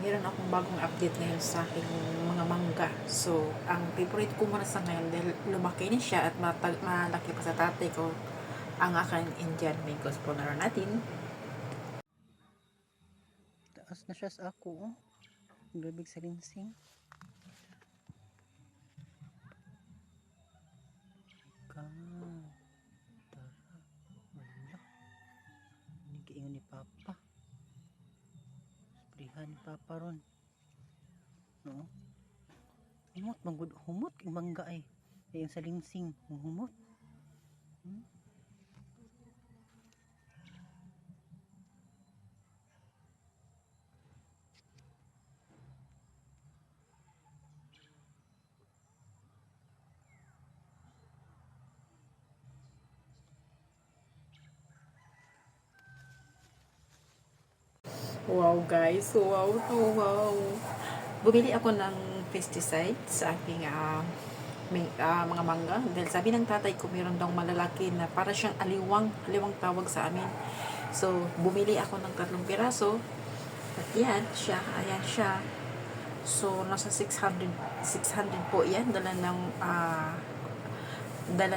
meron akong bagong update ngayon sa aking mga mangga. So, ang favorite ko muna sa ngayon dahil lumaki na siya at malaki pa sa tatay ko ang aking Indian mango. Spawner natin. Taas na siya sa ako, oh. Grabig sa linsing. Tara. Wala. Nigiingon ni Papa. Sprihan ni Papa ron. No? Humot, manggod. Humot, yung mangga ay. Yung sa linsing. Humot. Wow guys, wow, wow. Bumili ako ng pesticide sa aking mga mangga. Dahil sabi ng tatay ko, meron daw malalaki na para siyang aliwang tawag sa amin. So, bumili ako ng 3 piraso. At yan siya, ayan siya. So, nasa 600 po yan. Dala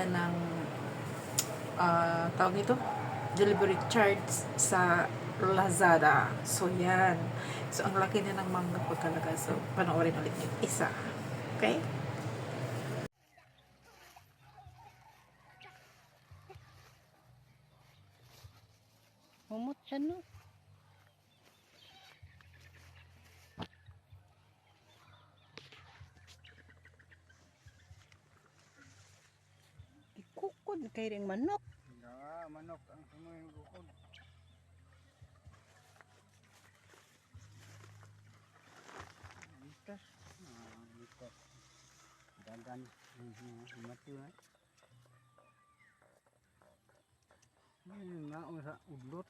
ng tawag nito, delivery charge sa Lazada. So, yan. So, ang laki na ng mangga ko talaga. So, panoorin ulit yung isa. Okay? Humot siya, no? Ikukod kay ring manok. Manok ang sumuhin bukod. Litas. Litas. Dagan. Mati na. Ini na sa udlot.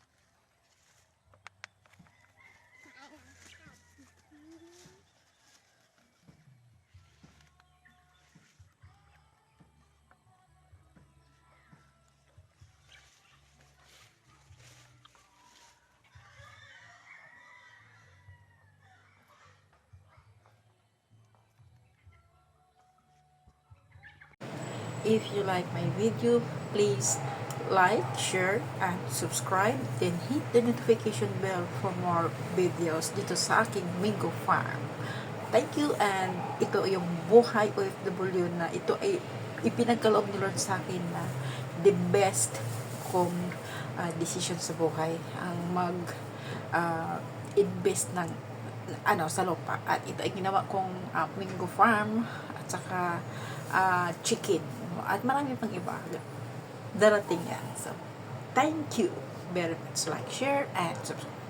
If you like my video, please like, share, and subscribe. Then hit the notification bell for more videos dito sa aking Mingo Farm. Thank you, and ito yung buhay OFW na ito ay ipinagkaloob ni Lord sa akin na the best kong decision sa buhay ang invest ng sa lupa, at ito ay ginawa kong Mingo Farm at saka chicken at marami pang iba darating yan. So thank you very much. Like, share, and subscribe.